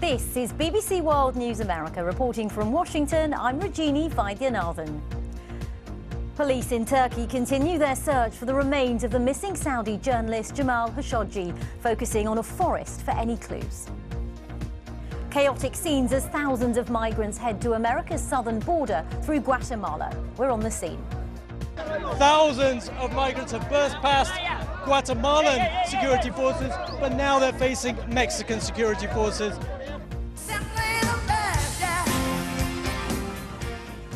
This is BBC World News America. Reporting from Washington, I'm Rajini Vaidyanathan. Police in Turkey continue their search for the remains of the missing Saudi journalist Jamal Khashoggi, focusing on a forest for any clues. Chaotic scenes as thousands of migrants head to America's southern border through Guatemala. We're on the scene. Thousands of migrants have burst past Guatemalan security forces, but now they're facing Mexican security forces.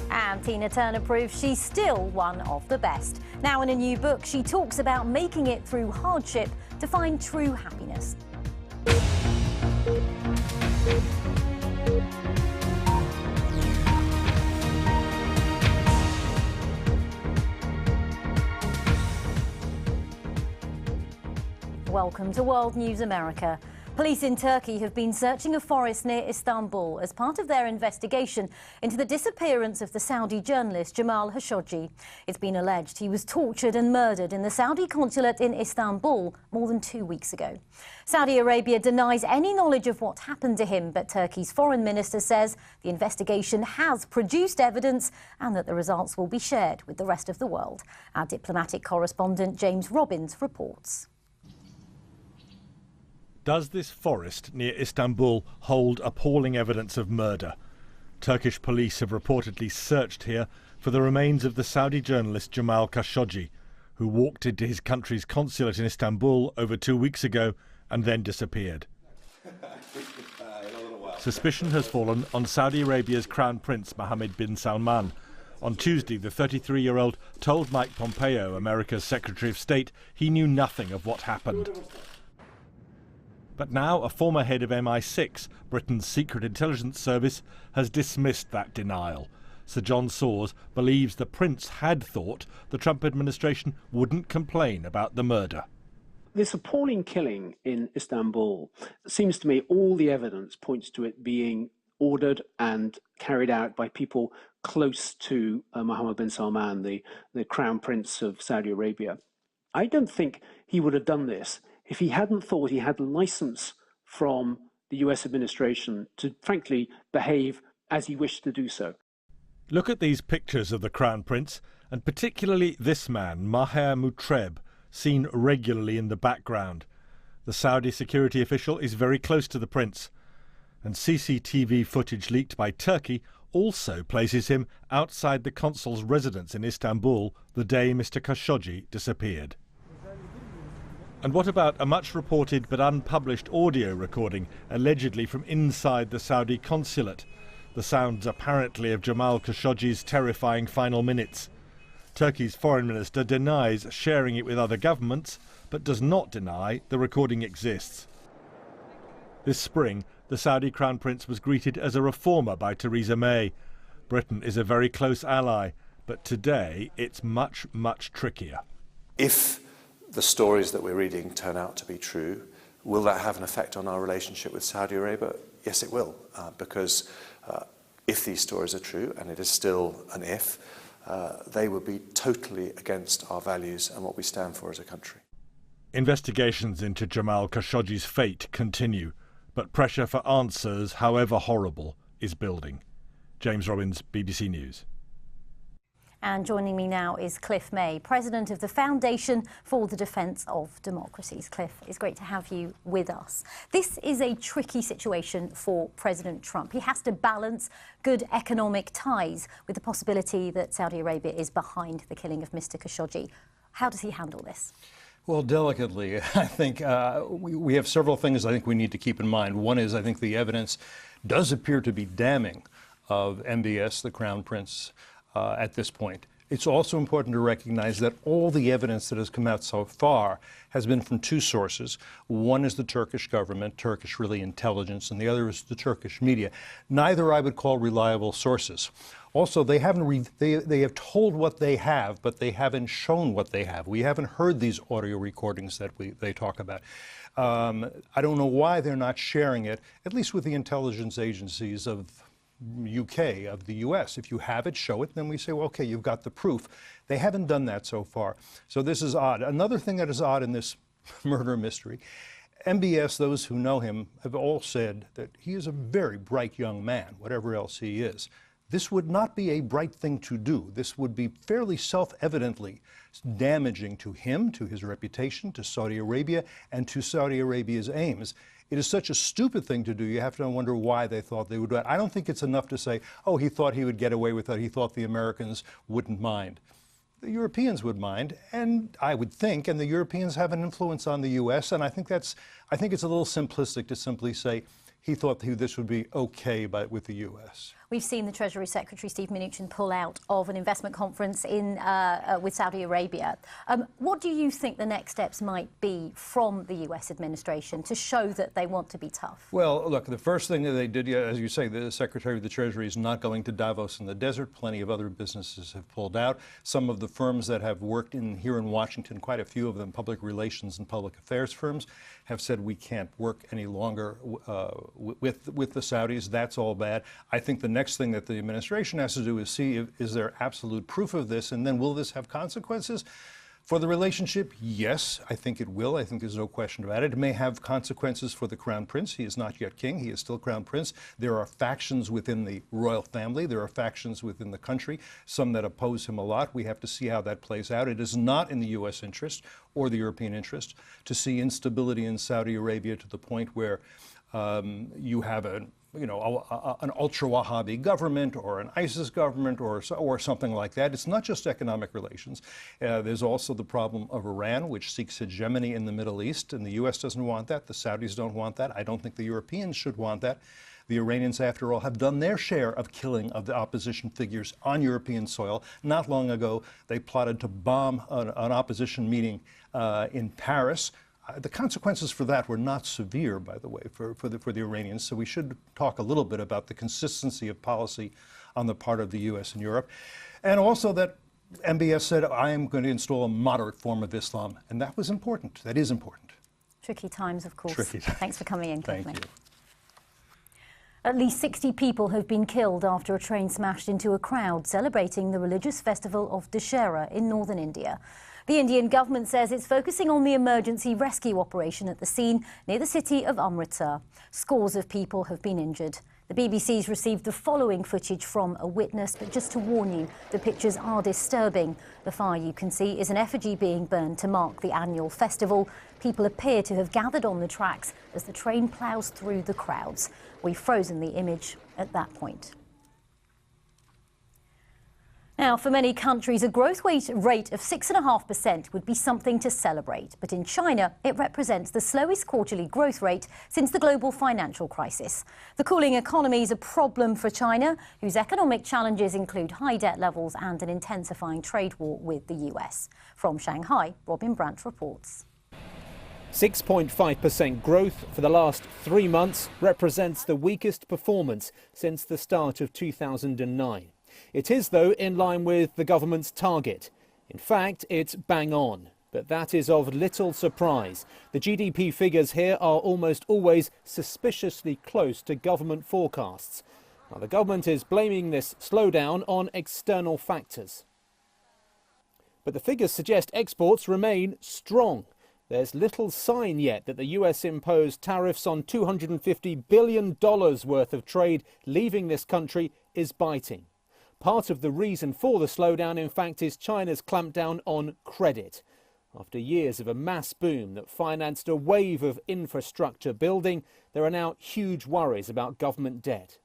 And Tina Turner proves she's still one of the best. Now in a new book, she talks about making it through hardship to find true happiness. Welcome to World News America. Police in Turkey have been searching a forest near Istanbul as part of their investigation into the disappearance of the Saudi journalist Jamal Khashoggi. It's been alleged he was tortured and murdered in the Saudi consulate in Istanbul more than 2 weeks ago. Saudi Arabia denies any knowledge of what happened to him, but Turkey's foreign minister says the investigation has produced evidence and that the results will be shared with the rest of the world. Our diplomatic correspondent James Robbins reports. Does this forest near Istanbul hold appalling evidence of murder? Turkish police have reportedly searched here for the remains of the Saudi journalist Jamal Khashoggi, who walked into his country's consulate in Istanbul over 2 weeks ago and then disappeared. Suspicion has fallen on Saudi Arabia's Crown Prince Mohammed bin Salman. On Tuesday, the 33-year-old told Mike Pompeo, America's Secretary of State, he knew nothing of what happened. But now a former head of MI6, Britain's secret intelligence service, has dismissed that denial. Sir John Sawers believes the prince had thought the Trump administration wouldn't complain about the murder. This appalling killing in Istanbul, seems to me all the evidence points to it being ordered and carried out by people close to Mohammed bin Salman, the Crown Prince of Saudi Arabia. I don't think he would have done this if he hadn't thought he had license from the US administration to, frankly, behave as he wished to do so. Look at these pictures of the Crown Prince, and particularly this man, Maher Mutreb, seen regularly in the background. The Saudi security official is very close to the prince, and CCTV footage leaked by Turkey also places him outside the consul's residence in Istanbul the day Mr. Khashoggi disappeared. And what about a much-reported but unpublished audio recording, allegedly from inside the Saudi consulate? The sounds apparently of Jamal Khashoggi's terrifying final minutes. Turkey's foreign minister denies sharing it with other governments, but does not deny the recording exists. This spring, the Saudi Crown Prince was greeted as a reformer by Theresa May. Britain is a very close ally, but today it's much, much trickier. If the stories that we're reading turn out to be true, will that have an effect on our relationship with Saudi Arabia? Yes, it will, because if these stories are true, and it is still an if, they would be totally against our values and what we stand for as a country. Investigations into Jamal Khashoggi's fate continue, but pressure for answers, however horrible, is building. James Robbins, BBC News. And joining me now is Cliff May, President of the Foundation for the Defence of Democracies. Cliff, it's great to have you with us. This is a tricky situation for President Trump. He has to balance good economic ties with the possibility that Saudi Arabia is behind the killing of Mr. Khashoggi. How does he handle this? Well, delicately. I think we have several things I think we need to keep in mind. One is I think the evidence does appear to be damning of MBS, the Crown Prince, at this point. It's also important to recognize that all the evidence that has come out so far has been from two sources. One is the Turkish government, Turkish really intelligence, and the other is the Turkish media. Neither I would call reliable sources. Also, they have told what they have, but they haven't shown what they have. We haven't heard these audio recordings that they talk about. I don't know why they're not sharing it, at least with the intelligence agencies of UK, of the US. If you have it, show it, then we say, well, okay, you've got the proof. They haven't done that so far. So this is odd. Another thing that is odd in this murder mystery, MBS, those who know him, have all said that he is a very bright young man, whatever else he is. This would not be a bright thing to do. This would be fairly self-evidently damaging to him, to his reputation, to Saudi Arabia, and to Saudi Arabia's aims. It is such a stupid thing to do. You have to wonder why they thought they would do it. I don't think it's enough to say, oh, he thought he would get away with it. He thought the Americans wouldn't mind. The Europeans would mind, and I would think, and the Europeans have an influence on the U.S., and I think it's a little simplistic to simply say he thought this would be okay with the U.S. We've seen the Treasury Secretary, Steve Mnuchin, pull out of an investment conference with Saudi Arabia. What do you think the next steps might be from the U.S. administration to show that they want to be tough? Well, look, the first thing that they did, as you say, the Secretary of the Treasury is not going to Davos in the desert. Plenty of other businesses have pulled out. Some of the firms that have worked here in Washington, quite a few of them, public relations and public affairs firms, have said we can't work any longer with the Saudis. That's all bad. I think the next thing that the administration has to do is see is there absolute proof of this, and then will this have consequences for the relationship? Yes, I think it will. I think there's no question about it. It may have consequences for the Crown Prince. He is not yet king. He is still Crown Prince. There are factions within the royal family. There are factions within the country, some that oppose him a lot. We have to see how that plays out. It is not in the U.S. interest or the European interest to see instability in Saudi Arabia to the point where you have an ultra-Wahhabi government or an ISIS government or something like that. It's not just economic relations. There's also the problem of Iran, which seeks hegemony in the Middle East, and the U.S. doesn't want that. The Saudis don't want that. I don't think the Europeans should want that. The Iranians, after all, have done their share of killing of the opposition figures on European soil. Not long ago, they plotted to bomb an opposition meeting in Paris. The consequences for that were not severe, by the way, for the Iranians. So we should talk a little bit about the consistency of policy on the part of the U.S. and Europe. And also that MBS said, I am going to install a moderate form of Islam. And that was important. That is important. Tricky times, of course. Tricky times. Thanks for coming in, Thank Kevin. you. At least 60 people have been killed after a train smashed into a crowd celebrating the religious festival of Dussehra in northern India. The Indian government says it's focusing on the emergency rescue operation at the scene near the city of Amritsar. Scores of people have been injured. The BBC's received the following footage from a witness, but just to warn you, the pictures are disturbing. The fire you can see is an effigy being burned to mark the annual festival. People appear to have gathered on the tracks as the train ploughs through the crowds. We've frozen the image at that point. Now, for many countries, a growth rate of 6.5% would be something to celebrate. But in China, it represents the slowest quarterly growth rate since the global financial crisis. The cooling economy is a problem for China, whose economic challenges include high debt levels and an intensifying trade war with the US. From Shanghai, Robin Brandt reports. 6.5% growth for the last 3 months represents the weakest performance since the start of 2009. It is, though, in line with the government's target. In fact, it's bang on. But that is of little surprise. The GDP figures here are almost always suspiciously close to government forecasts. Now, the government is blaming this slowdown on external factors. But the figures suggest exports remain strong. There's little sign yet that the US imposed tariffs on $250 billion worth of trade leaving this country is biting. Part of the reason for the slowdown, in fact, is China's clampdown on credit. After years of a mass boom that financed a wave of infrastructure building, there are now huge worries about government debt.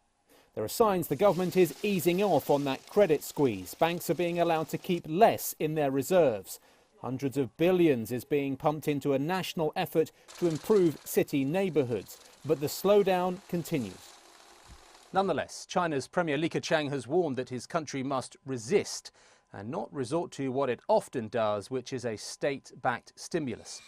There are signs the government is easing off on that credit squeeze. Banks are being allowed to keep less in their reserves. Hundreds of billions is being pumped into a national effort to improve city neighbourhoods. But the slowdown continues. Nonetheless, China's Premier Li Keqiang has warned that his country must resist and not resort to what it often does, which is a state-backed stimulus.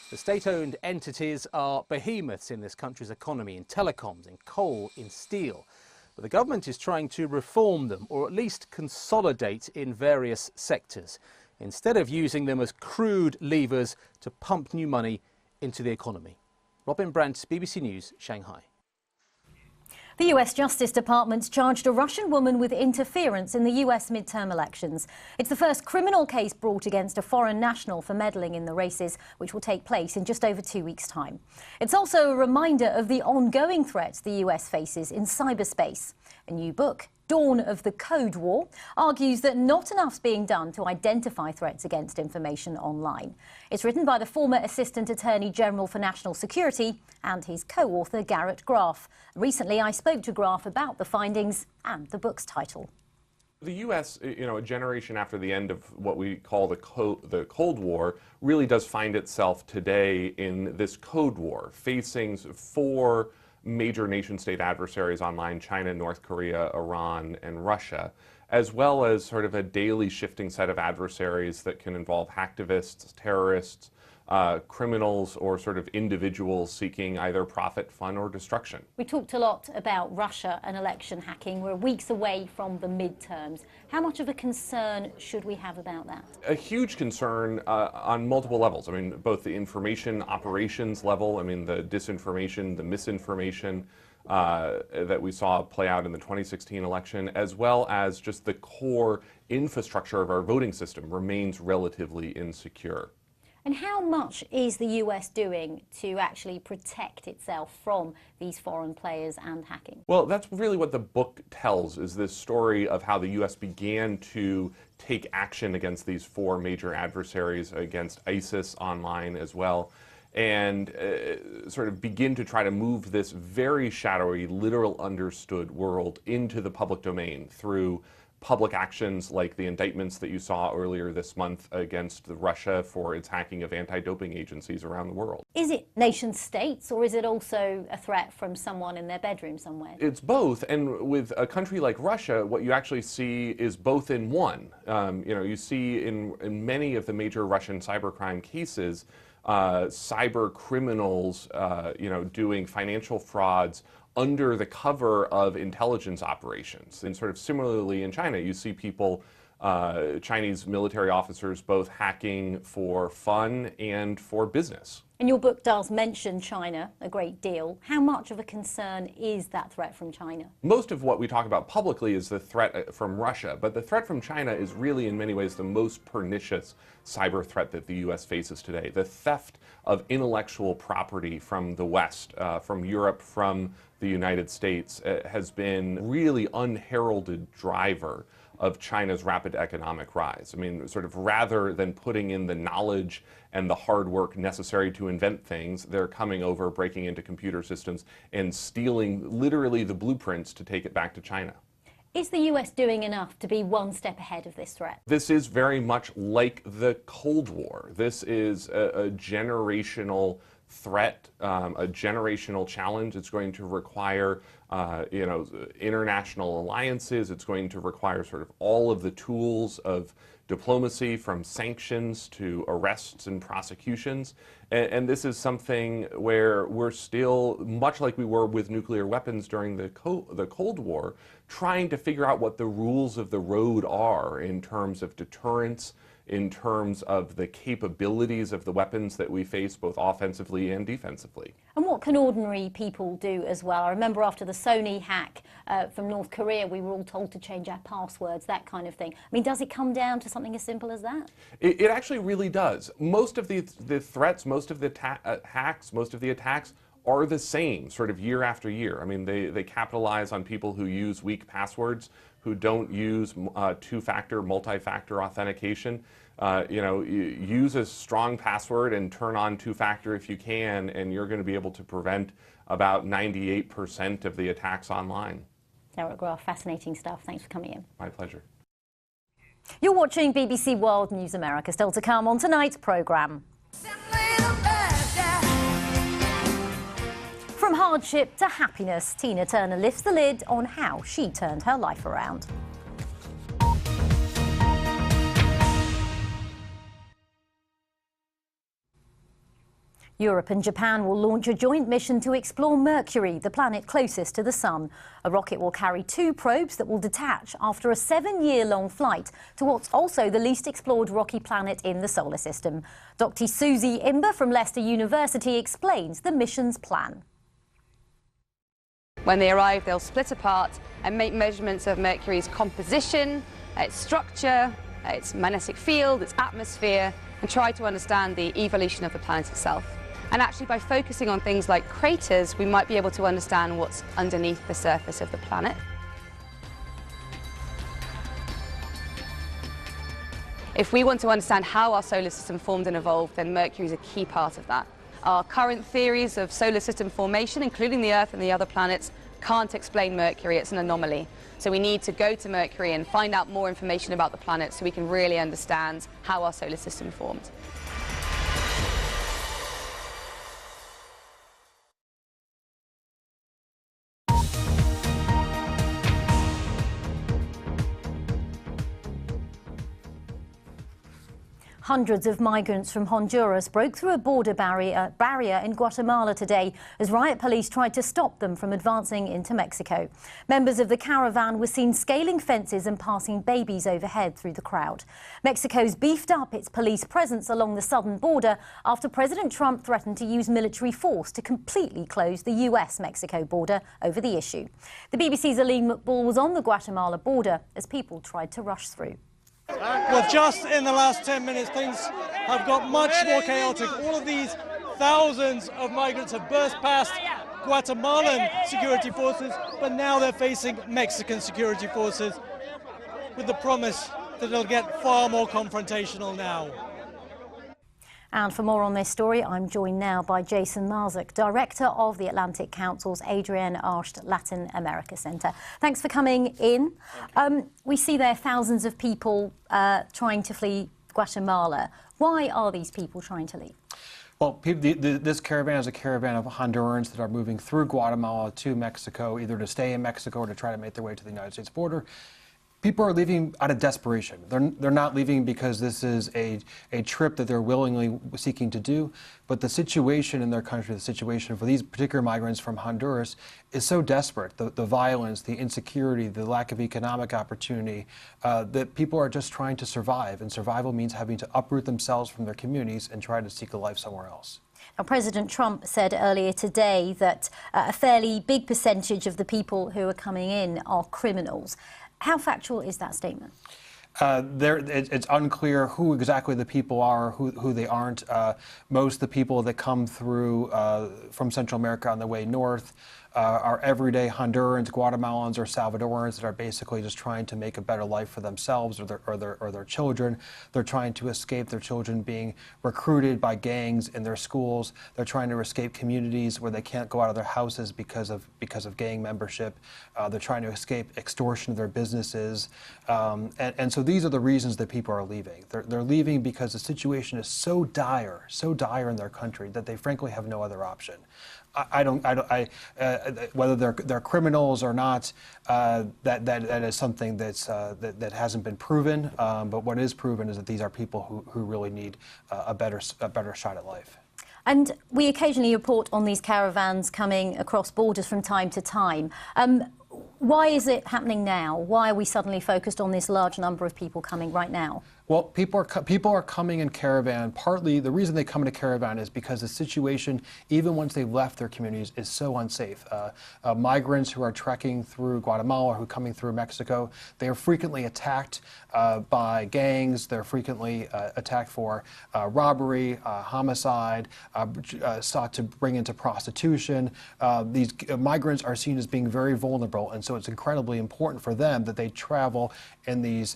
The state-owned entities are behemoths in this country's economy, in telecoms, in coal, in steel. But the government is trying to reform them, or at least consolidate in various sectors, instead of using them as crude levers to pump new money into the economy. Robin Brandt, BBC News, Shanghai. The US Justice Department's charged a Russian woman with interference in the US midterm elections. It's the first criminal case brought against a foreign national for meddling in the races, which will take place in just over 2 weeks' time. It's also a reminder of the ongoing threats the US faces in cyberspace. A new book, Dawn of the Code War, argues that not enough's being done to identify threats against information online. It's written by the former Assistant Attorney General for National Security and his co-author Garrett Graff. Recently, I spoke to Graff about the findings and the book's title. The U.S., a generation after the end of what we call the Cold War, really does find itself today in this Code War, facing four major nation-state adversaries online: China, North Korea, Iran, and Russia, as well as sort of a daily shifting set of adversaries that can involve hacktivists, terrorists, criminals, or sort of individuals seeking either profit, fun, or destruction. We talked a lot about Russia and election hacking. We're weeks away from the midterms. How much of a concern should we have about that? A huge concern on multiple levels. I mean, both the information operations level, the disinformation, the misinformation that we saw play out in the 2016 election, as well as just the core infrastructure of our voting system remains relatively insecure. And how much is the US doing to actually protect itself from these foreign players and hacking? Well, that's really what the book tells, is this story of how the US began to take action against these four major adversaries, against ISIS online as well, and sort of begin to try to move this very shadowy, literal understood world into the public domain through public actions like the indictments that you saw earlier this month against Russia for its hacking of anti-doping agencies around the world. Is it nation states, or is it also a threat from someone in their bedroom somewhere? It's both, and with a country like Russia, what you actually see is both in one. You see in many of the major Russian cybercrime cases, cyber criminals, doing financial frauds under the cover of intelligence operations. And sort of similarly in China, you see people, Chinese military officers, both hacking for fun and for business. And your book does mention China a great deal. How much of a concern is that threat from China? Most of what we talk about publicly is the threat from Russia, but the threat from China is really in many ways the most pernicious cyber threat that the U.S. faces today. The theft of intellectual property from the West, from Europe, from the United States, has been really unheralded driver of China's rapid economic rise. Sort of rather than putting in the knowledge and the hard work necessary to invent things, they're coming over, breaking into computer systems, and stealing literally the blueprints to take it back to China. Is the US doing enough to be one step ahead of this threat? This is very much like the Cold War. This is a generational threat, a generational challenge. It's going to require international alliances. It's going to require sort of all of the tools of diplomacy, from sanctions to arrests and prosecutions. And this is something where we're still, much like we were with nuclear weapons during the Cold War, trying to figure out what the rules of the road are in terms of deterrence, in terms of the capabilities of the weapons that we face, both offensively and defensively. And what can ordinary people do as well? I remember after the Sony hack from North Korea, we were all told to change our passwords, that kind of thing. Does it come down to something as simple as that? It actually really does. Most of the threats, most of the hacks, most of the attacks are the same sort of year after year. They capitalize on people who use weak passwords, who don't use two-factor, multi-factor authentication. Use a strong password and turn on two-factor if you can, and you're going to be able to prevent about 98% of the attacks online. Garrett Graff, fascinating stuff. Thanks for coming in. My pleasure. You're watching BBC World News America. Still to come on tonight's programme. From hardship to happiness, Tina Turner lifts the lid on how she turned her life around. Europe and Japan will launch a joint mission to explore Mercury, the planet closest to the Sun. A rocket will carry 2 probes that will detach after a 7-year-long flight to what's also the least explored rocky planet in the solar system. Dr. Susie Imber from Leicester University explains the mission's plan. When they arrive, they'll split apart and make measurements of Mercury's composition, its structure, its magnetic field, its atmosphere, and try to understand the evolution of the planet itself. And actually, by focusing on things like craters, we might be able to understand what's underneath the surface of the planet. If we want to understand how our solar system formed and evolved, then Mercury is a key part of that. Our current theories of solar system formation, including the Earth and the other planets, can't explain Mercury. It's an anomaly. So we need to go to Mercury and find out more information about the planet so we can really understand how our solar system formed. Hundreds of migrants from Honduras broke through a border barrier in Guatemala today as riot police tried to stop them from advancing into Mexico. Members of the caravan were seen scaling fences and passing babies overhead through the crowd. Mexico's beefed up its police presence along the southern border after President Trump threatened to use military force to completely close the US-Mexico border over the issue. The BBC's Aline McBall was on the Guatemala border as people tried to rush through. Well, just in the last 10 minutes, things have got much more chaotic. All of these thousands of migrants have burst past Guatemalan security forces, but now they're facing Mexican security forces with the promise that it'll get far more confrontational now. And for more on this story, I'm joined now by Jason Marzuk, Director of the Atlantic Council's Adrienne Arsht Latin America Centre. Thanks for coming in. We see there thousands of people trying to flee Guatemala. Why are these people trying to leave? Well, this caravan is a caravan of Hondurans that are moving through Guatemala to Mexico, either to stay in Mexico or to try to make their way to the United States border. People are leaving out of desperation. They're not leaving because this is a trip that they're willingly seeking to do, but the situation in their country, the situation for these particular migrants from Honduras is so desperate. The violence, the insecurity, the lack of economic opportunity, that people are just trying to survive, and survival means having to uproot themselves from their communities and try to seek a life somewhere else. Now, President Trump said earlier today that a fairly big percentage of the people who are coming in are criminals. How factual is that statement? It's unclear who exactly the people are, who they aren't. Most of the people that come through from Central America on the way north are everyday Hondurans, Guatemalans, or Salvadorans that are basically just trying to make a better life for themselves or their children. They're trying to escape their children being recruited by gangs in their schools. They're trying to escape communities where they can't go out of their houses because of gang membership. They're trying to escape extortion of their businesses. And so these are the reasons that people are leaving. They're leaving because the situation is so dire in their country that they frankly have no other option. Whether they're criminals or not, that is something that hasn't been proven. But what is proven is that these are people who really need a better shot at life. And we occasionally report on these caravans coming across borders from time to time. Why is it happening now? Why are we suddenly focused on this large number of people coming right now? Well, people are coming in caravan. Partly the reason they come in a caravan is because the situation, even once they've left their communities, is so unsafe. Migrants who are trekking through Guatemala, who are coming through Mexico, they are frequently attacked by gangs. They're frequently attacked for robbery, homicide, sought to bring into prostitution. These migrants are seen as being very vulnerable, and so it's incredibly important for them that they travel in these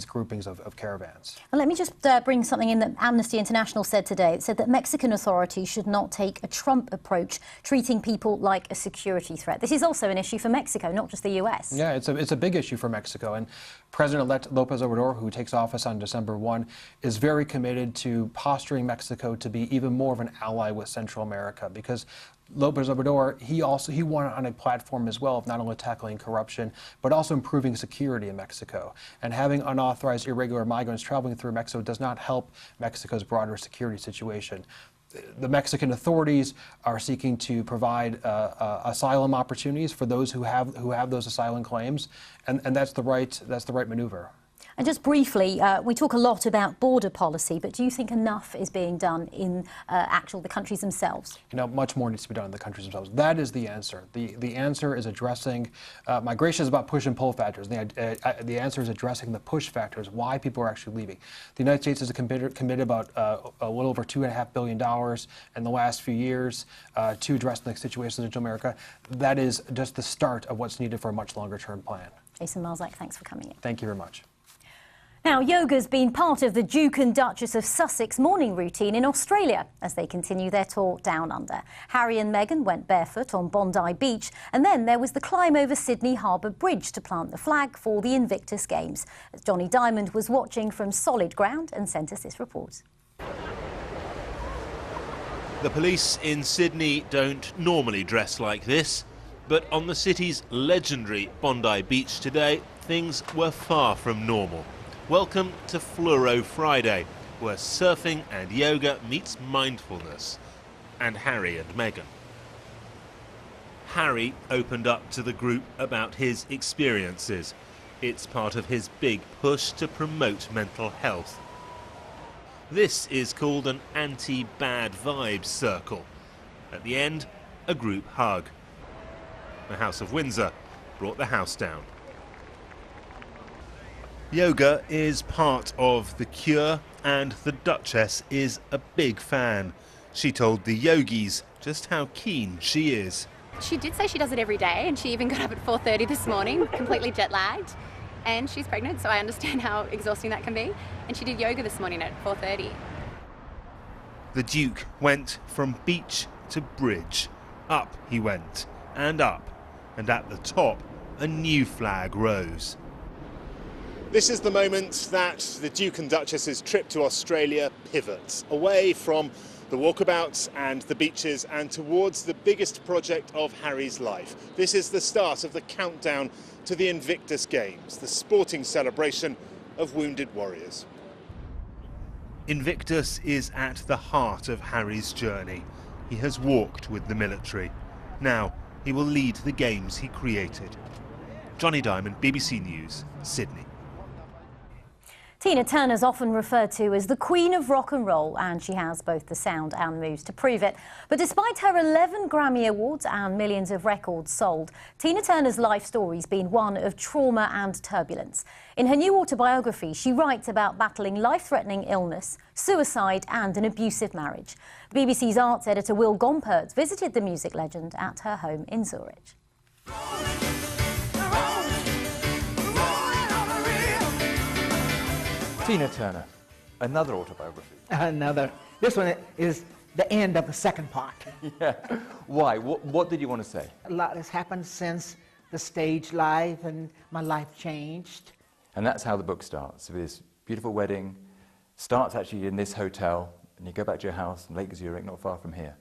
groupings of caravans. Well, let me just bring something in that Amnesty International said today. It said that Mexican authorities should not take a Trump approach, treating people like a security threat. This is also an issue for Mexico, not just the US. Yeah, it's a big issue for Mexico, and President-elect López Obrador, who takes office on December 1, is very committed to posturing Mexico to be even more of an ally with Central America, because López Obrador, he won on a platform as well of not only tackling corruption, but also improving security in Mexico. And having unauthorized irregular migrants traveling through Mexico does not help Mexico's broader security situation. The Mexican authorities are seeking to provide asylum opportunities for those who have those asylum claims, and that's the right maneuver. And just briefly, we talk a lot about border policy, but do you think enough is being done in the countries themselves? You know, much more needs to be done in the countries themselves. That is the answer. The answer is addressing migration is about push and pull factors. The answer is addressing the push factors, why people are actually leaving. The United States has committed about a little over $2.5 billion in the last few years to address the situation in Central America. That is just the start of what's needed for a much longer-term plan. Jason Marzak, thanks for coming in. Thank you very much. Now, yoga's been part of the Duke and Duchess of Sussex morning routine in Australia as they continue their tour down under. Harry and Meghan went barefoot on Bondi Beach, and then there was the climb over Sydney Harbour Bridge to plant the flag for the Invictus Games. Johnny Diamond was watching from solid ground and sent us this report. The police in Sydney don't normally dress like this, but on the city's legendary Bondi Beach today, things were far from normal. Welcome to Fluoro Friday, where surfing and yoga meets mindfulness. And Harry and Meghan. Harry opened up to the group about his experiences. It's part of his big push to promote mental health. This is called an anti-bad vibes circle. At the end, a group hug. The House of Windsor brought the house down. Yoga is part of the cure, and the Duchess is a big fan. She told the yogis just how keen she is. She did say she does it every day, and she even got up at 4:30 this morning, completely jet-lagged. And she's pregnant, so I understand how exhausting that can be. And she did yoga this morning at 4:30. The Duke went from beach to bridge. Up he went, and up. And at the top, a new flag rose. This is the moment that the Duke and Duchess's trip to Australia pivots, away from the walkabouts and the beaches and towards the biggest project of Harry's life. This is the start of the countdown to the Invictus Games, the sporting celebration of wounded warriors. Invictus is at the heart of Harry's journey. He has walked with the military. Now he will lead the games he created. Johnny Diamond, BBC News, Sydney. Tina Turner's often referred to as the Queen of Rock and Roll, and she has both the sound and moves to prove it. But despite her 11 Grammy Awards and millions of records sold, Tina Turner's life story's been one of trauma and turbulence. In her new autobiography, she writes about battling life-threatening illness, suicide and an abusive marriage. BBC's arts editor Will Gompertz visited the music legend at her home in Zurich. Tina Turner, another autobiography. Another. This one is the end of the second part. Yeah. Why? What did you want to say? A lot has happened since the stage life, and my life changed. And that's how the book starts, with this beautiful wedding. Starts actually in this hotel, and you go back to your house in Lake Zurich, not far from here.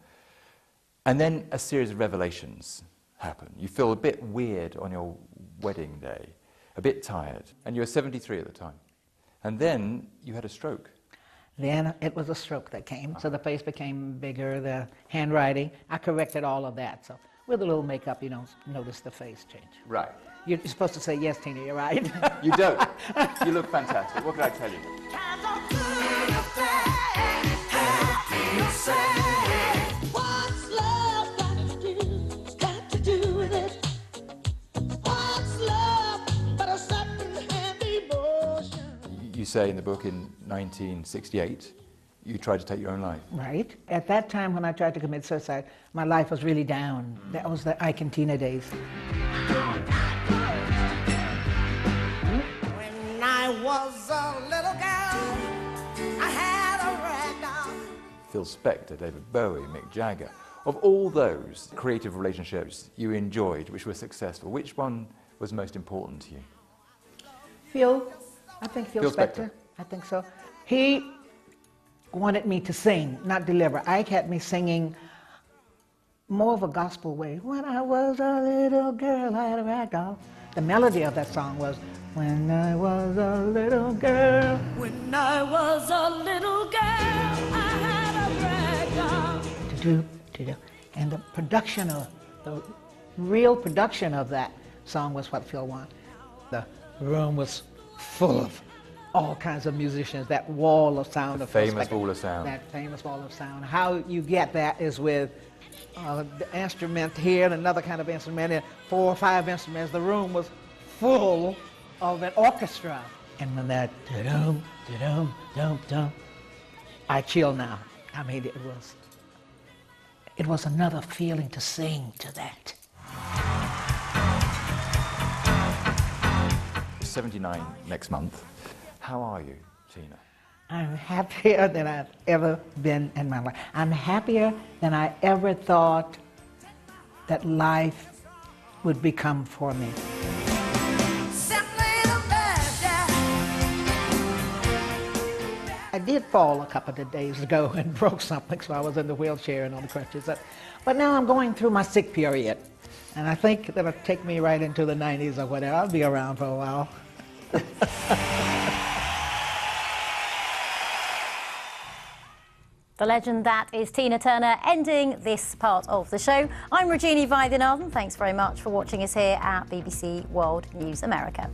And then a series of revelations happen. You feel a bit weird on your wedding day, a bit tired, and you were 73 at the time. And then you had a stroke. Then it was a stroke that came, so the face became bigger, the handwriting. I corrected all of that, so with a little makeup, you don't notice the face change. Right. You're supposed to say, yes, Tina, you're right. You don't. You look fantastic. What can I tell you? You say in the book in 1968, you tried to take your own life. Right. At that time when I tried to commit suicide, my life was really down. That was the Ike and Tina days. When I was a little girl, I had a rag doll. Phil Spector, David Bowie, Mick Jagger. Of all those creative relationships you enjoyed, which were successful, which one was most important to you? I think Phil Spector. I think so. He wanted me to sing, not deliver. Ike had me singing more of a gospel way. When I was a little girl, I had a rag doll. The melody of that song was, when I was a little girl. When I was a little girl, I had a rag doll. To-do. And the production of, the real production of that song was what Phil wanted. The room was full of all kinds of musicians, that wall of sound. The famous wall of sound. That famous wall of sound. How you get that is with the instrument here and another kind of instrument, and 4 or 5 instruments. The room was full of an orchestra. And when that da-dum, da-dum, dum, dum, I chill now. I mean, it was another feeling to sing to that. 79 next month. How are you, Tina? I'm happier than I've ever been in my life. I'm happier than I ever thought that life would become for me. I did fall a couple of days ago and broke something, so I was in the wheelchair and on the crutches. But now I'm going through my sick period, and I think that'll take me right into the 90s or whatever. I'll be around for a while. The legend that is Tina Turner ending this part of the show. I'm Rajini Vaidyanathan. Thanks very much for watching us here at BBC World News America.